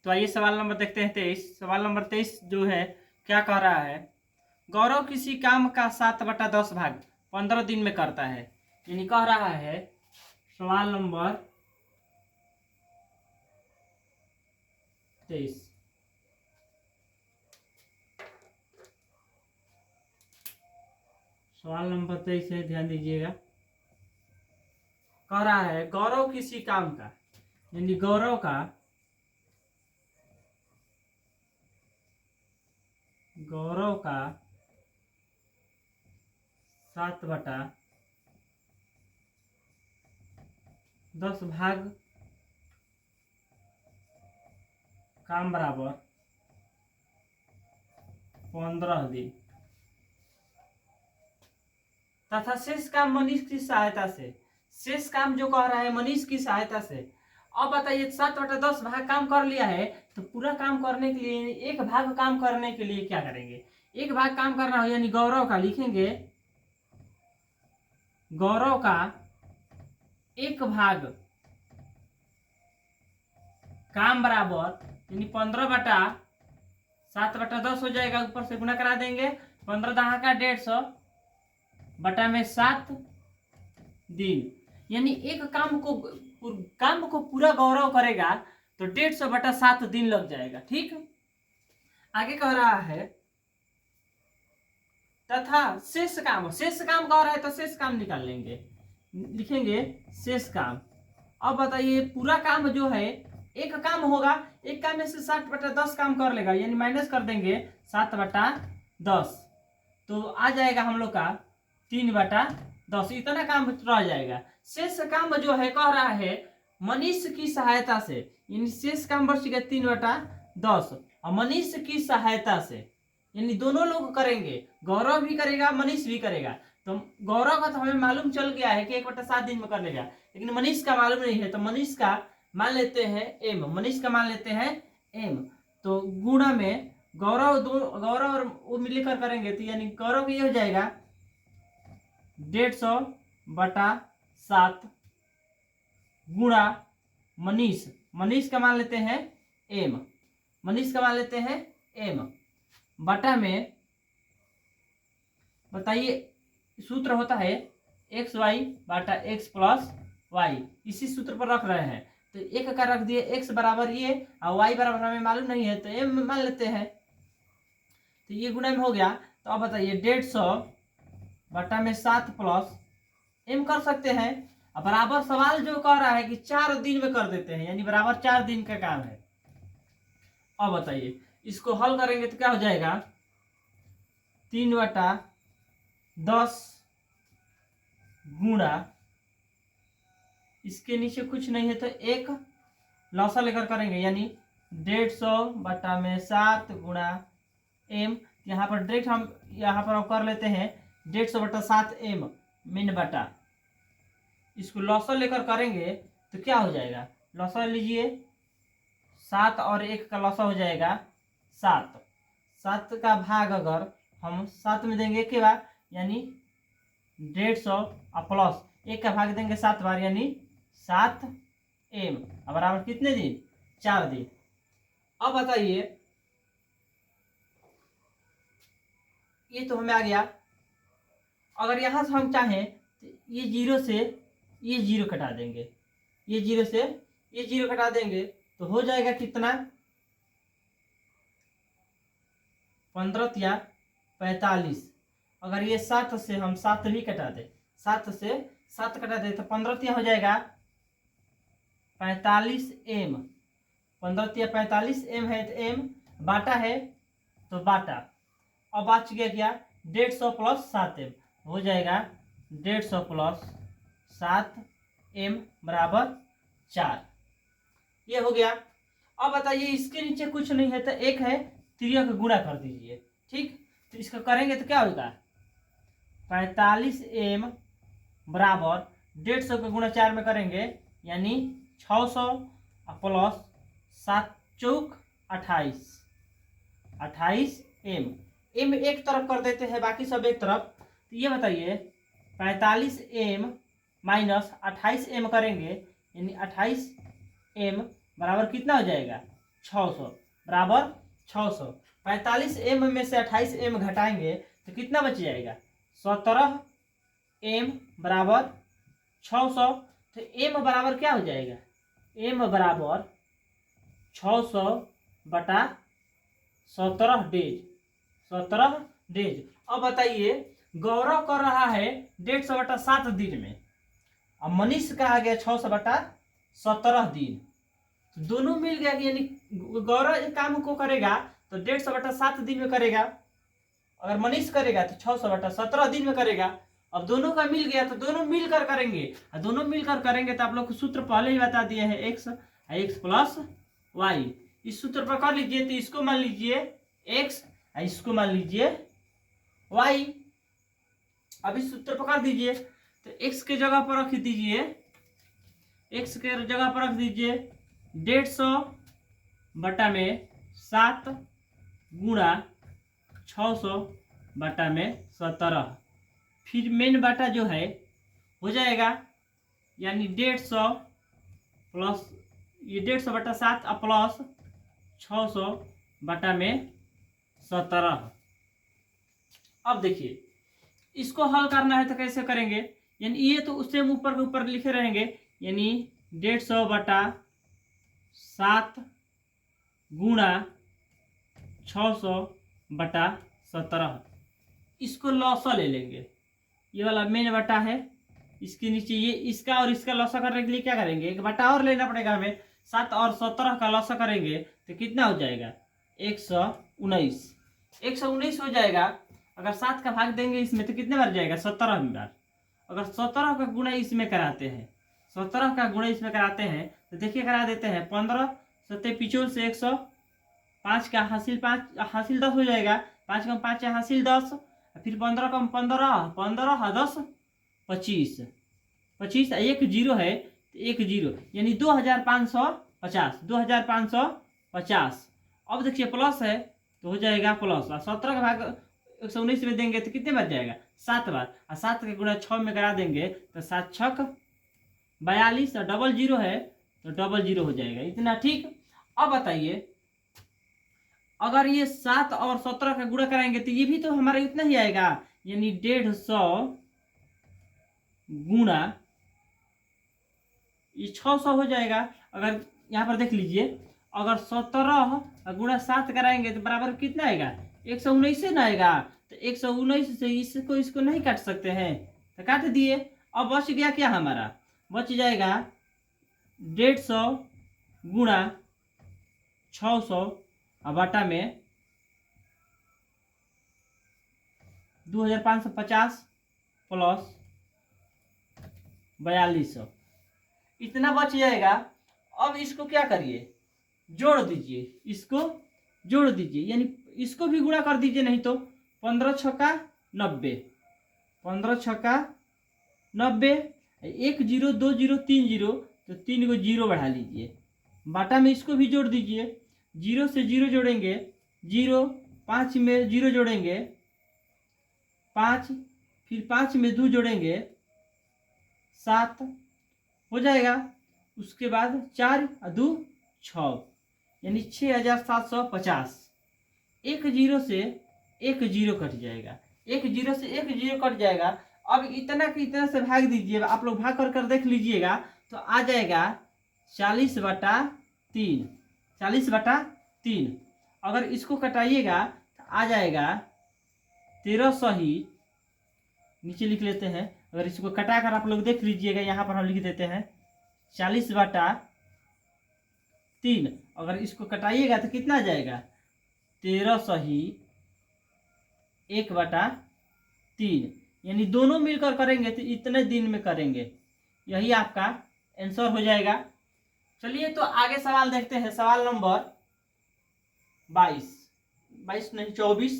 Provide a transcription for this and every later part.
तो आइए सवाल नंबर देखते हैं 23। सवाल नंबर 23 जो है क्या कह रहा है, गौरव किसी काम का 7/10 भाग 15 दिन में करता है। यानी कह रहा है सवाल नंबर 23, सवाल नंबर 23 है, ध्यान दीजिएगा। कह रहा है गौरव किसी काम का, यानी गौरव का 7/10 भाग काम बराबर 15 दिन तथा शेष काम मनीष की सहायता से। शेष काम जो कह रहा है मनीष की सहायता से। अब बताइए 7/10 भाग काम कर लिया है, तो पूरा काम करने के लिए एक भाग काम करने के लिए क्या करेंगे, एक भाग काम करना हो, यानी गौरव का लिखेंगे गौरव का एक भाग काम बराबर, यानी 15/7/10 हो जाएगा, ऊपर से गुना करा देंगे, 15 दहा का 150 बटा में 7 दिन, यानी एक काम को पूरा गौरव करेगा तो 150/7 दिन लग जाएगा। ठीक, आगे कह रहा है तथा शेष काम कह रहा है तो शेष काम निकाल लेंगे, लिखेंगे शेष काम। अब बताइए पूरा काम जो है एक काम होगा, एक काम में से 7/10 काम कर लेगा, यानी माइनस कर देंगे 7/10, तो आ जाएगा हम लोग का 3/10, इतना काम रह जाएगा। शेष काम जो है कह रहा है मनीष की सहायता से, यानी शेष काम बच गया 3/10 और मनीष की सहायता से, यानी दोनों लोग करेंगे, गौरव भी करेगा मनीष भी करेगा। तो गौरव का तो हमें मालूम चल गया है कि 1/7 दिन में कर लेगा, लेकिन मनीष का मालूम नहीं है, तो मनीष का मान लेते हैं एम, मनीष का मान लेते हैं एम। तो गुणा में गौरव और वो मिलकर करेंगे, तो यानी गौरव का ये हो जाएगा 150/7 गुणा मनीष का मान लेते हैं एम, बटा में बताइए सूत्र होता है xy/x + y, इसी सूत्र पर रख रहे हैं, तो एक का रख दिए x बराबर ये और y बराबर हमें मालूम नहीं है तो m मान लेते हैं, तो ये गुणा में हो गया। तो अब बताइए 150/7 + m कर सकते हैं। अब बराबर सवाल जो कह रहा है कि 4 दिन में कर देते हैं, यानी बराबर 4 दिन का काम है। अब बताइए इसको हल करेंगे तो क्या हो जाएगा 3/10 गुणा, इसके नीचे कुछ नहीं है तो एक लौसा लेकर करेंगे, यानी 150/7 गुणा m, यहाँ पर डायरेक्ट हम यहाँ पर कर लेते हैं 150/7 m मीन बटा, इसको लौसा लेकर करेंगे तो क्या हो जाएगा, लौसा लीजिए 7 और 1 का लौसा हो जाएगा 7 का भाग अगर हम 7 में देंगे एक बार, यानी 150 और प्लस 1 का भाग देंगे 7 बार, यानी 7m बराबर कितने दिन, 4 दिन। अब बताइए ये तो हमें आ गया, अगर यहां से हम चाहें तो ये 0 से ये 0 कटा देंगे, ये 0 से ये 0 कटा देंगे तो हो जाएगा कितना 15×45, अगर ये 7 से हम 7 भी कटा दे, 7 से 7 कटा दे तो 15 हो जाएगा 45m, 15×45m है तो m, बाटा है तो बाटा, अब बच गया क्या 150 + 7m, हो जाएगा 150 + 7m बराबर 4, ये हो गया। अब बताइए इसके नीचे कुछ नहीं है तो एक है, त्रिया का गुणा कर दीजिए। ठीक, तो इसका करेंगे तो क्या होगा 45m बराबर 150 का गुणा 4 में करेंगे, यानी 600 + 7 चौक 28m, m एक तरफ कर देते हैं बाकी सब एक तरफ। तो ये बताइए 45m - 28m करेंगे, यानी 28m बराबर कितना हो जाएगा 600 बराबर 600। 45m में से 28m घटाएंगे तो कितना बच जाएगा? 17m बराबर 600। तो m बराबर क्या हो जाएगा? m बराबर 600 बटा 17 डेज। 17 डेज। अब बताइए, गौरव कर रहा है 150 बटा 7 दिन में, अब मनीष का आ गया 600 बटा 17 दिन। तो दोनों मिल गया, यानी गौरव इस काम को करेगा तो 150 बटा 7 दिन में करेगा, अगर मनीष करेगा तो 600 बटा 17 दिन में करेगा। अब दोनों का मिल गया तो दोनों मिलकर करेंगे, और दोनों मिलकर करेंगे तो आप लोग को सूत्र पहले ही बता दिए हैं, x प्लस वाई। इस सूत्र पर कर लीजिए, तो इसको मान लीजिए x, इसको मान लीजिए y। अब इस सूत्र पर कर दीजिए, तो x के जगह पर रख दीजिए, x के जगह पर रख दीजिए 150 बटा में 7 गुणा 600 बटा में 17। फिर मेन बटा जो है हो जाएगा, यानी 150 प्लस ये 150 बटा 7 प्लस 600 बटा में 17। अब देखिए, इसको हल करना है तो कैसे करेंगे, यानी ये तो उससे ऊपर के ऊपर लिखे रहेंगे, यानी 150 बटा 7 गुणा 600 बटा 17। इसको लौसा ले लेंगे, ये वाला मेन बटा है, इसके नीचे ये इसका और इसका लौसा करने के लिए क्या करेंगे, एक बटा और लेना पड़ेगा हमें। 7 और 17 का लौसा करेंगे तो कितना हो जाएगा? 119। 119 हो जाएगा। अगर 7 का भाग देंगे इसमें तो कितने बार जाएगा? 17 बार। अगर 17 का गुणा इसमें कराते हैं, 17 का गुणा इसमें कराते हैं तो देखिए करा देते हैं, 15 सत्ते पिछोल से 105 का हासिल 5 हासिल 10 हो जाएगा, 5 कम 5 हासिल 10, फिर 15 कम 15 15 10 25 25 एक जीरो है तो एक जीरो, यानी 2550 2550। अब देखिए प्लस है तो हो जाएगा प्लस, और 17 का भाग 119 में देंगे तो कितने बार जाएगा? 7 बार, और 7 के गुणा 6 में करा देंगे तो 7 छक 42, और डबल जीरो है तो डबल जीरो हो जाएगा, इतना ठीक। अब बताइए, अगर ये 7 और 17 का गुणा कराएंगे तो ये भी तो हमारा इतना ही आएगा, यानी 150 गुणा ये 600 हो जाएगा। अगर यहाँ पर देख लीजिए, अगर 17 गुणा 7 कराएंगे तो बराबर कितना आएगा? 119 से ना आएगा, तो 119 से इसको नहीं काट सकते हैं तो काट दिए। अब बच गया क्या हमारा? बच जाएगा 150 गुणा 600 बटा में 2550 प्लस 4200, इतना बच जाएगा। अब इसको क्या करिए, जोड़ दीजिए, इसको जोड़ दीजिए, यानी इसको भी गुणा कर दीजिए, नहीं तो 15 छक्का 90, 15 छक्का 90, 1 0 2 0 3 0, तो 3 को जीरो बढ़ा लीजिए, बाटा में इसको भी जोड़ दीजिए, 0 से 0 जोड़ेंगे 0, 5 में 0 जोड़ेंगे 5, फिर 5 में 2 जोड़ेंगे 7 हो जाएगा। उसके बाद 4 और 2 6, यानी 6750। एक जीरो से एक जीरो कट जाएगा, एक जीरो से एक जीरो कट जाएगा। अब इतना कि इतना से भाग दीजिएगा, आप लोग भाग कर देख लीजिएगा तो आ जाएगा 40 बटा 3, 40 बटा 3। अगर इसको कटाइएगा तो आ जाएगा 1300 ही, नीचे लिख लेते हैं। अगर इसको कटा कर आप लोग देख लीजिएगा, यहाँ पर हम लिख देते हैं 40 बटा 3। अगर इसको कटाइएगा तो कितना आ जाएगा? 1300 ही 1 बटा 3, यानी दोनों मिलकर करेंगे तो इतने दिन में करेंगे, यही आपका आंसर हो जाएगा। चलिए तो आगे सवाल देखते हैं, सवाल नंबर 22 नहीं 24,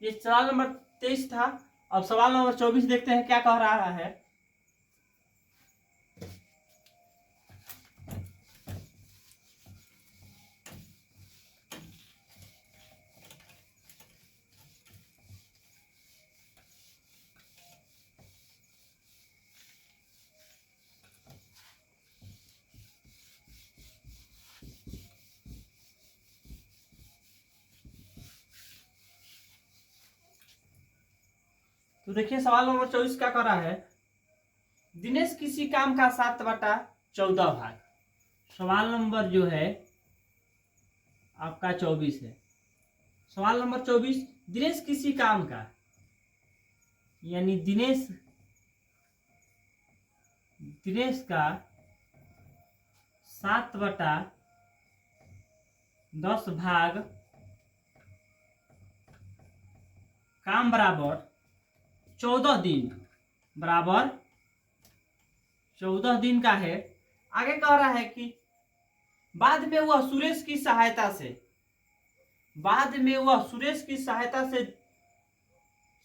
ये सवाल नंबर 23 था। अब सवाल नंबर 24 देखते हैं क्या कह रहा है। तो देखिए सवाल नंबर 24 क्या कर रहा है, दिनेश किसी काम का 7/14 भाग। सवाल नंबर जो है आपका 24 है। सवाल नंबर 24, दिनेश किसी काम का, यानी दिनेश का 7/10 भाग काम बराबर 14 दिन, बराबर 14 दिन का है। आगे कह रहा है कि बाद में वह सुरेश की सहायता से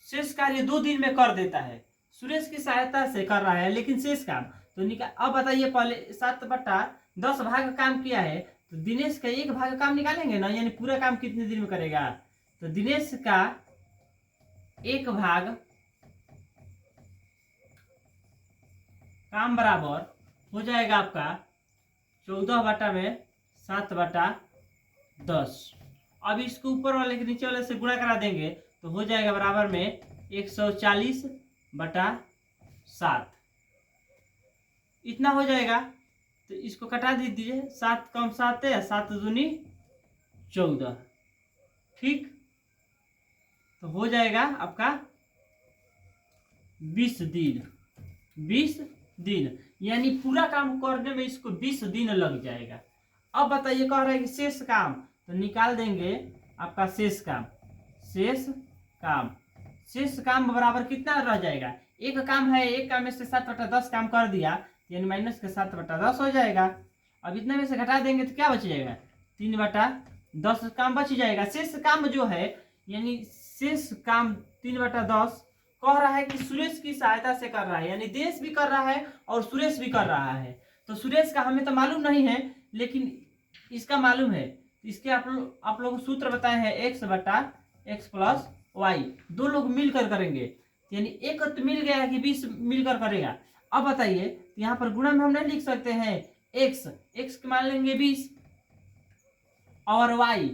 शेष कार्य 2 दिन में कर देता है। सुरेश की सहायता से कर रहा है लेकिन शेष काम तो निकाल। अब बताइए, पहले 7/10 भाग काम किया है तो दिनेश का 1 भाग काम निकालेंगे ना, यानी पूरा काम कितने दिन में करेगा। तो दिनेश का 1 भाग काम बराबर हो जाएगा आपका 14/7/10। अब इसको ऊपर वाले के नीचे वाले से गुणा करा देंगे तो हो जाएगा बराबर में 140/7। इतना हो जाएगा। तो इसको कटा दीजिए, 7 कम 7 है, 7 दूनी 14। ठीक, तो हो जाएगा आपका 20 दिन। 20 दिन यानी पूरा काम करने में इसको 20 दिन लग जाएगा। अब बताइए, कह रहा है कि शेष काम, तो निकाल देंगे आपका शेष काम बराबर कितना रह जाएगा। एक काम है, एक काम में से 7/10 काम कर दिया, यानी माइनस के 7/10 हो जाएगा। अब इतने में से घटा देंगे तो क्या बच जाएगा, 3/10 काम बच जाएगा। शेष काम जो है, यानी शेष काम 3/10 कह रहा है कि सुरेश की सहायता से कर रहा है, यानी देश भी कर रहा है और सुरेश भी कर रहा है। तो सुरेश का हमें तो मालूम नहीं है, लेकिन इसका मालूम है। इसके आप लोग सूत्र बताए हैं, x + y, 2 लोग मिलकर करेंगे, यानी एक तो मिल गया कि 20 मिलकर करेगा। अब बताइए, यहाँ पर गुणा में हम नहीं लिख सकते हैं, x मान लेंगे 20 और y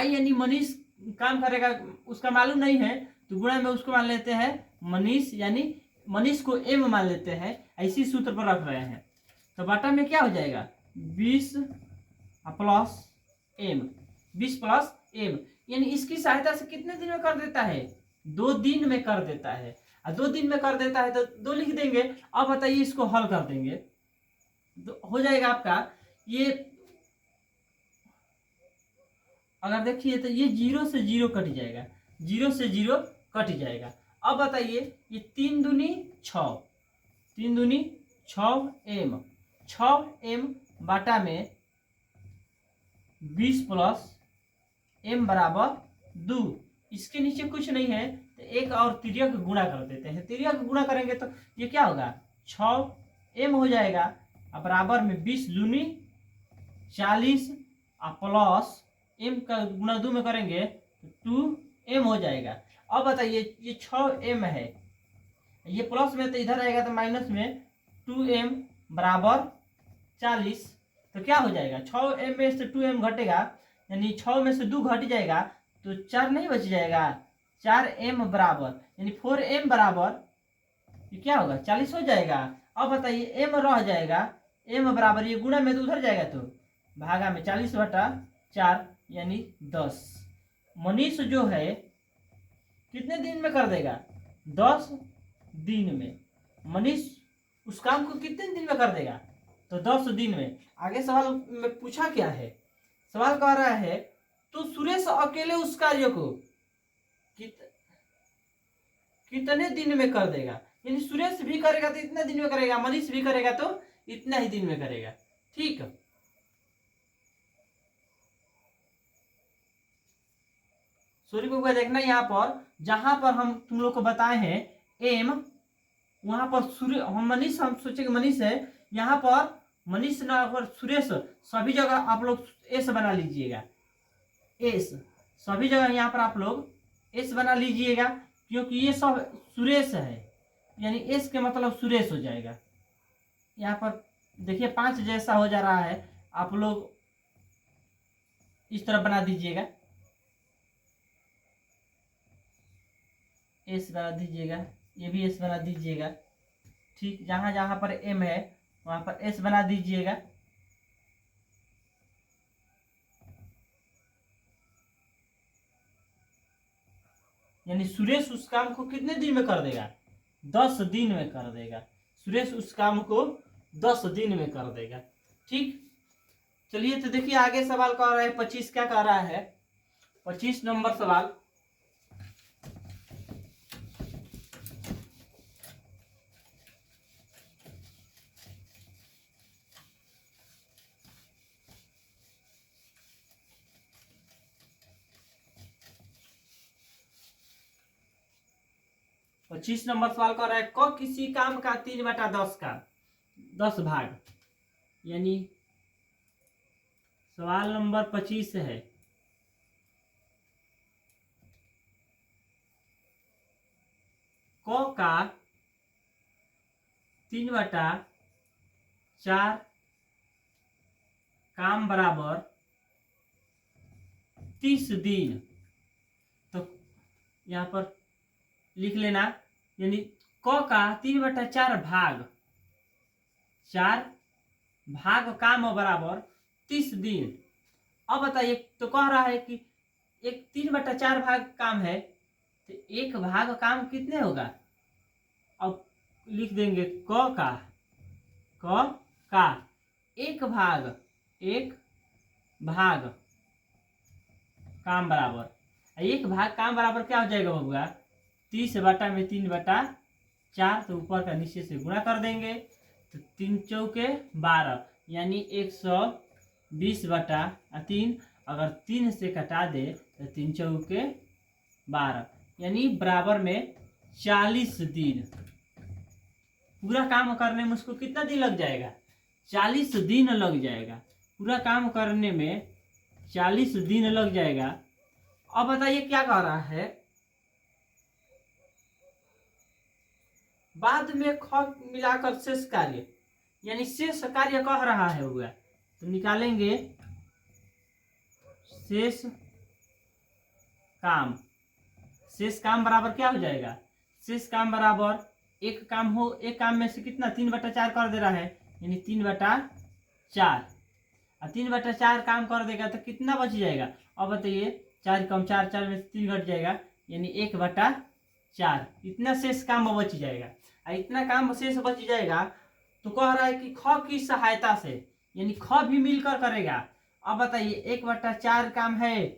यानी मनीष काम करेगा, उसका मालूम नहीं है तो गुणा में उसको मान लेते हैं मनीष, यानी मनीष को m मान लेते हैं। ऐसी सूत्र पर रख रहे हैं। तो बटा में क्या हो जाएगा, 20 + m, 20 + m, यानी इसकी सहायता से कितने दिन में कर देता है, 2 दिन में कर देता है। और 2 दिन में कर देता है तो 2 लिख देंगे। अब बताइए, इसको हल कर देंगे तो हो जाएगा आपका ये, अगर देखिए तो ये 0 से 0 कट जाएगा, 0 से 0 कट जाएगा। अब बताइए, ये 3 दूनी 6, 3 दूनी 6m, 6m बाटा में 20 + m बराबर 2। इसके नीचे कुछ नहीं है तो एक और तिर्यक गुणा कर देते हैं। तिर्यक गुणा करेंगे तो ये क्या होगा, 6m हो जाएगा, और बराबर में 20 दूनी 40 और प्लस m का गुणा 2 में करेंगे तो 2m हो जाएगा। अब बताइए, ये 6m है, ये प्लस में तो इधर आएगा तो माइनस में 2m बराबर 40। तो क्या हो जाएगा, 6m में से 2m घटेगा, यानी 6 में से 2 घट जाएगा तो 4 नहीं बच जाएगा, 4m बराबर, यानी 4m बराबर ये क्या होगा, 40 हो जाएगा। अब बताइए, m रह जाएगा, m बराबर ये गुणा में तो उधर जाएगा तो भागा में 40/4 यानी 10। मनीष जो है कितने दिन में कर देगा, 10 दिन में। मनीष उस काम को कितने दिन में कर देगा, तो 10 दिन में। आगे सवाल में पूछा क्या है, सवाल कह रहा है तो सुरेश अकेले उस कार्य को कितने दिन में कर देगा, यानी सुरेश भी करेगा तो इतने दिन में करेगा, मनीष भी करेगा तो इतना ही दिन में करेगा। ठीक, सूर्य को देखना, यहाँ पर जहां पर हम तुम लोग को बताए हैं एम, वहां पर सूर्य, हम मनीष, हम सोचे कि मनीष है, यहाँ पर मनीष ना और सुरेश, सभी जगह आप लोग एस बना लीजिएगा, एस सभी जगह यहाँ पर आप लोग एस बना लीजिएगा, क्योंकि ये सब सुरेश है, यानी एस के मतलब सुरेश हो जाएगा। यहाँ पर देखिए 5 जैसा हो जा रहा है, आप लोग इस तरह बना दीजिएगा, एस बना दीजिएगा। ये भी एस बना दीजिएगा। ठीक, जहाँ जहाँ पर एम है वहाँ पर एस बना दीजिएगा। यानी सुरेश उस काम को कितने दिन में कर देगा? 10 दिन में कर देगा। सुरेश उस काम को 10 दिन में कर देगा। ठीक, चलिए तो देखिए आगे सवाल कह रहा है 25। क्या कह रहा है? 25 नंबर सवाल। पच्चीस नंबर सवाल कर रहा है क किसी काम का 3/10 का 10 भाग। यानी सवाल नंबर 25 है क का 3/4 काम बराबर 30 दिन। तो यहाँ पर लिख लेना, यानी क का 3/4 भाग 4 भाग काम बराबर 30 दिन। अब बताइए, तो कह रहा है कि एक 3/4 भाग काम है तो एक भाग काम कितने होगा? अब लिख देंगे क का एक भाग काम बराबर, एक भाग काम बराबर क्या हो जाएगा बबुआ? 30/3/4। तो ऊपर का नीचे से गुणा कर देंगे तो 3 चौके 12, यानी 120/3। अगर 3 से कटा दे तो 3 चौके 12, यानी बराबर में 40 दिन। पूरा काम करने में उसको कितना दिन लग जाएगा? 40 दिन लग जाएगा। पूरा काम करने में 40 दिन लग जाएगा। अब बताइए क्या कह रहा है? बाद में ख मिलाकर शेष कार्य, यानी शेष कार्य कह रहा है हुआ, तो निकालेंगे शेष काम। शेष काम बराबर क्या हो जाएगा? शेष काम बराबर एक काम में से कितना 3/4 कर दे रहा है, यानी 3/4। और 3/4 काम कर देगा तो कितना बच जाएगा? अब बताइए, 4 कम 4, 4 में से 3 घट जाएगा, यानी 1/4। इतना शेष काम बच जाएगा। और इतना काम शेष बच जाएगा तो कह रहा है कि ख की सहायता से, यानी ख भी मिलकर करेगा। अब बताइए 1/4 काम है,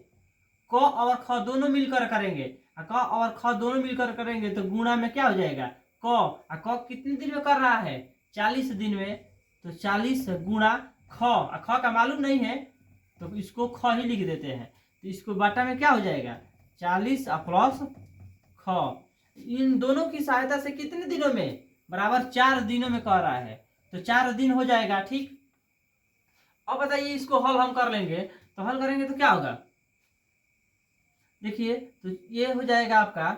क और ख दोनों मिलकर करेंगे। क और ख दोनों मिलकर करेंगे तो गुणा में क्या हो जाएगा? क कितने दिन में कर रहा है? 40 दिन में। तो 40 गुणा ख का मालूम नहीं है तो इसको ख ही लिख देते हैं। तो इसको बाटा में क्या हो जाएगा? 40 प्लस ख। इन दोनों की सहायता से कितने दिनों में? बराबर 4 दिनों में कर रहा है, तो 4 दिन हो जाएगा। ठीक, अब बताइए इसको हल हम कर लेंगे, तो हल करेंगे तो क्या होगा? देखिए, तो ये हो जाएगा आपका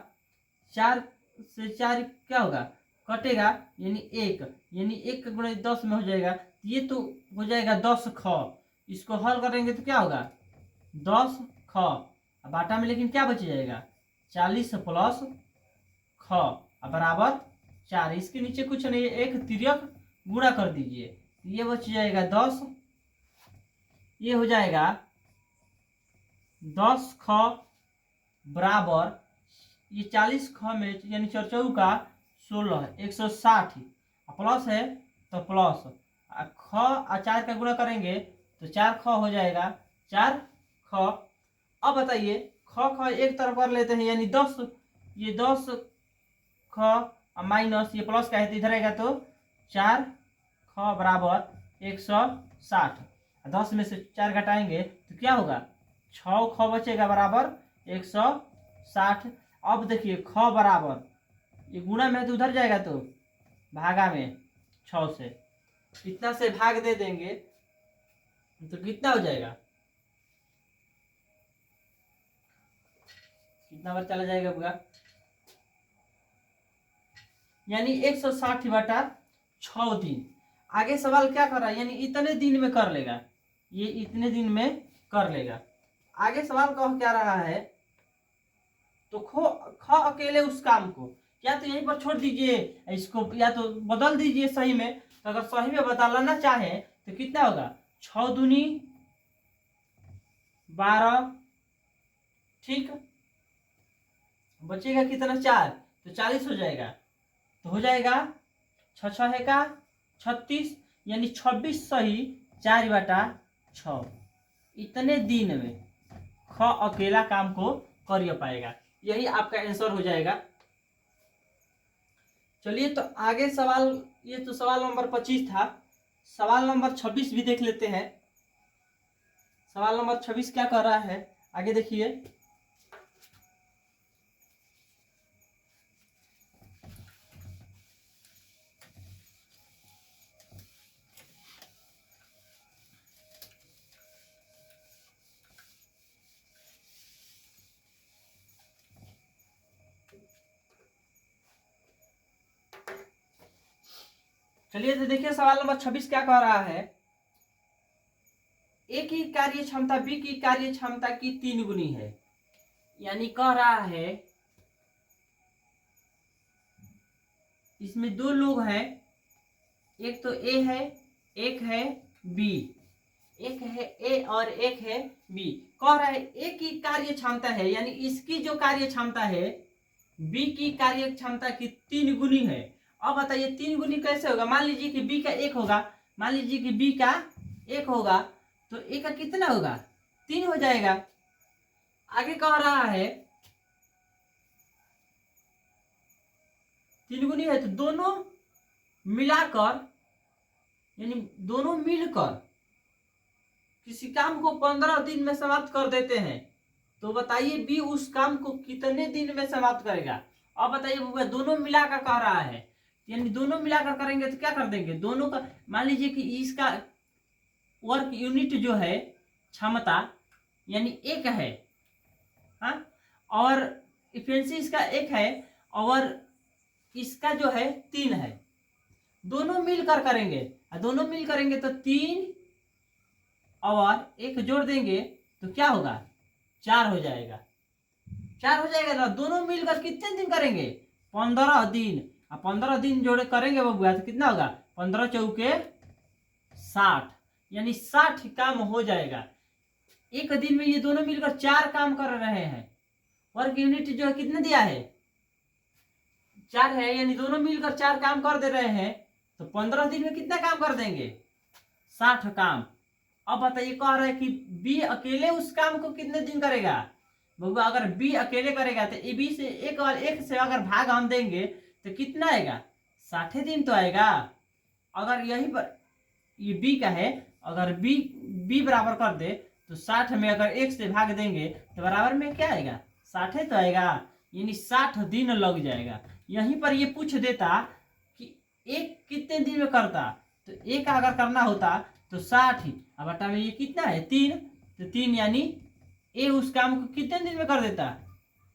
4 से 4 क्या होगा? कटेगा, यानी 1, यानी 1 का गुणा 10 में हो जाएगा। ये तो हो जाएगा 10 ख। इसको हल करेंगे तो क्या होगा? 10 ख। बाटा में लेकिन क्या बच जाएगा? 40 प्लस ख बराबर 4। इसके नीचे कुछ नहीं है, एक तिर्यक गुणा कर दीजिए, ये बच जाएगा 10। ये हो जाएगा 10 ख बराबर, ये 40 ख में यानी 4 चौका 16, 160 प्लस है तो प्लस ख और 4 का गुणा करेंगे तो 4 ख हो जाएगा, 4 ख। अब बताइए ख एक तरफ कर लेते हैं, यानी 10, ये 10 ख माइनस ये प्लस का है तो इधर आएगा तो 4 ख बराबर 160। 10 में से 4 घटाएंगे तो क्या होगा? 6 ख बचेगा बराबर 160। अब देखिए ख बराबर, ये गुणा में तो उधर जाएगा तो भागा में 6 से, इतना से भाग दे देंगे तो कितना हो जाएगा? कितना बार चला जाएगा बुआ? यानी 160/6 दिन। आगे सवाल क्या कर रहा है? यानी इतने दिन में कर लेगा, ये इतने दिन में कर लेगा। आगे सवाल कह क्या रहा है? तो ख अकेले उस काम को, या तो यहीं पर छोड़ दीजिए, इसको या तो बदल दीजिए सही में। तो अगर सही में बदलना चाहे तो कितना होगा, 6 दूनी 12, ठीक, बचेगा कितना 4, तो 40 हो जाएगा। तो हो जाएगा 6 6 है का 36, यानी 26 सही 4/6। इतने दिन में ख अकेला काम को कर पाएगा। यही आपका आंसर हो जाएगा। चलिए तो आगे सवाल, ये तो सवाल नंबर 25 था। सवाल नंबर 26 भी देख लेते हैं। सवाल नंबर 26 क्या कर रहा है, आगे देखिए। चलिए तो देखिए सवाल नंबर 26 क्या कह रहा है। ए की कार्य क्षमता बी की कार्य क्षमता की 3 गुनी है। यानी कह रहा है इसमें 2 लोग हैं, एक तो ए है, एक है बी, एक है ए और एक है बी। कह रहा है ए की कार्य क्षमता है, यानी इसकी जो कार्य क्षमता है बी की कार्य क्षमता की 3 गुनी है। अब बताइए 3 गुनी कैसे होगा। मान लीजिए कि बी का 1 होगा, मान लीजिए कि बी का 1 होगा, तो ए का कितना होगा, 3 हो जाएगा। आगे कह रहा है 3 गुनी है, तो दोनों मिलाकर, यानी दोनों मिलकर किसी काम को 15 दिन में समाप्त कर देते हैं। तो बताइए बी उस काम को कितने दिन में समाप्त करेगा। अब बताइए दोनों मिलाकर कह रहा है, यानी दोनों मिलाकर करेंगे तो क्या कर देंगे, दोनों का मान लीजिए कि इसका वर्क यूनिट जो है क्षमता यानी 1 है, हाँ, और इफिशिएंसी इसका 1 है, और इसका जो है 3 है। दोनों मिलकर करेंगे, दोनों मिल करेंगे तो 3 और 1 जोड़ देंगे तो क्या होगा, 4 हो जाएगा। 4 हो जाएगा ना। दोनों मिलकर कितने दिन करेंगे, 15 दिन। 15 दिन जोड़े करेंगे बबुआ तो कितना होगा, 15 चौके 60, यानी 60 काम हो जाएगा। एक दिन में ये दोनों मिलकर 4 काम कर रहे हैं। वर्क यूनिट जो है कितने दिया है, 4 है, यानी दोनों मिलकर 4 काम कर दे रहे हैं। तो 15 दिन में कितना काम कर देंगे, 60 काम। अब बताइए कह रहा है कि बी अकेले उस काम को कितने दिन करेगा। बबुआ अगर बी अकेले करेगा तो ए बी से एक और एक से अगर भाग हम देंगे तो कितना आएगा, 60 दिन तो आएगा। अगर यहीं पर ये बी का है, अगर बी बी बराबर कर दे तो 60 में अगर 1 से भाग देंगे तो बराबर में क्या आएगा, 60 तो आएगा, यानी 60 दिन लग जाएगा। यहीं पर ये पूछ देता कि एक कितने दिन में करता, तो एक अगर करना होता तो 60 ही, अब बटा में ये कितना है 3, तो 3 यानी ए उस काम को कितने दिन में कर देता,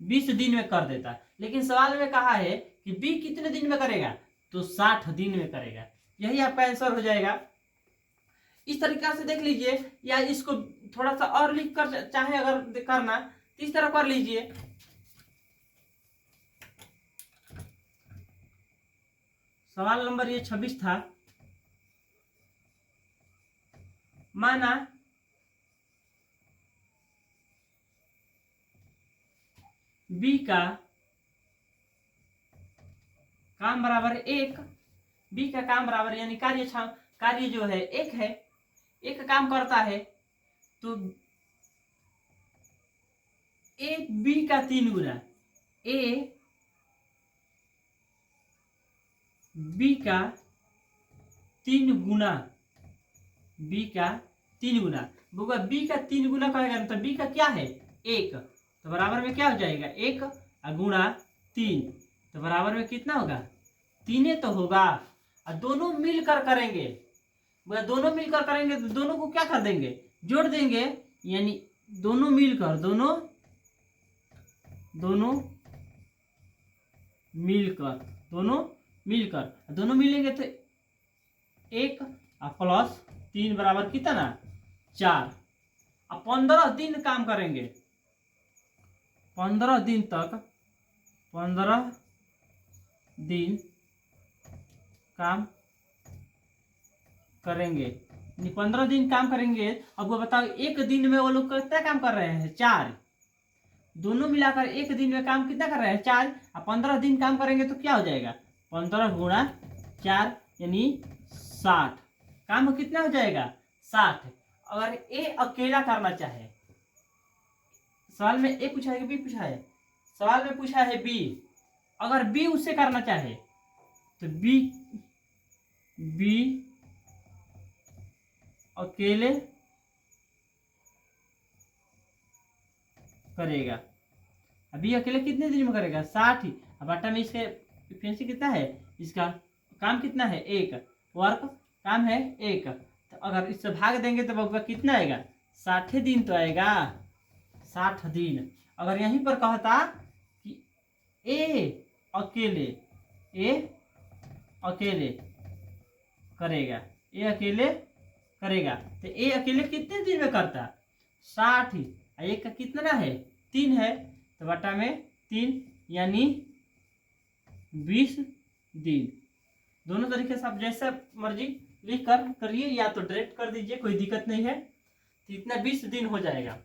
20 दिन में कर देता। लेकिन सवाल में कहा है कि बी कितने दिन में करेगा, तो 60 दिन में करेगा। यही आपका आंसर हो जाएगा। इस तरीका से देख लीजिए, या इसको थोड़ा सा और लिख कर चाहे अगर करना तो इस तरह कर लीजिए। सवाल नंबर ये 26 था। माना बी का काम बराबर 1, बी का काम बराबर यानी कार्य जो है 1 है, 1 काम करता है, तो ए बी का 3 गुना, ए बी का 3 गुना, बी का 3 गुना। होगा बी का 3 गुना कहेगा तो बी का क्या है 1, तो बराबर में क्या हो जाएगा 1 गुणा 3, तो बराबर में कितना होगा 3 तो होगा। और दोनों मिलकर करेंगे, दोनों मिलकर करेंगे तो दोनों को क्या कर देंगे, जोड़ देंगे, यानी दोनों मिलकर दोनों मिलेंगे तो 1 प्लस 3 बराबर कितना 4। अब 15 दिन काम करेंगे, 15 दिन तक 15 दिन काम करेंगे, 15 दिन काम करेंगे। अब वो बताओ एक दिन में वो लोग कितना काम कर रहे हैं, 4। दोनों मिलाकर एक दिन में काम कितना कर रहे हैं, 4। अब 15 दिन काम करेंगे तो क्या हो जाएगा, 15 गुणा 4 यानी 60। काम कितना हो जाएगा, 60। अगर ए अकेला करना चाहे, सवाल में ए पूछा है कि बी पूछा है, सवाल में पूछा है बी। अगर बी उससे करना चाहे तो बी अकेले करेगा। अभी अकेले कितने दिन में करेगा, 60 ही। अब बटा में इसके इफिशिएंसी कितना है, इसका काम कितना है, 1। वर्क काम है 1, तो अगर इससे भाग देंगे तो बबुआ कितना आएगा, 60 दिन तो आएगा, 60 दिन। अगर यहीं पर कहता कि ए अकेले करेगा, ए अकेले करेगा, तो ए अकेले कितने दिन में करता, 60 ही। एक का कितना है, 3 है, तो बटा में 3 यानी 20 दिन। दोनों तरीके से आप जैसा मर्जी लिख कर करिए, या तो डायरेक्ट कर दीजिए, कोई दिक्कत नहीं है। तो इतना 20 दिन हो जाएगा।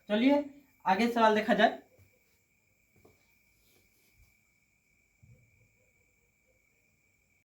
चलिए आगे सवाल देखा जाए।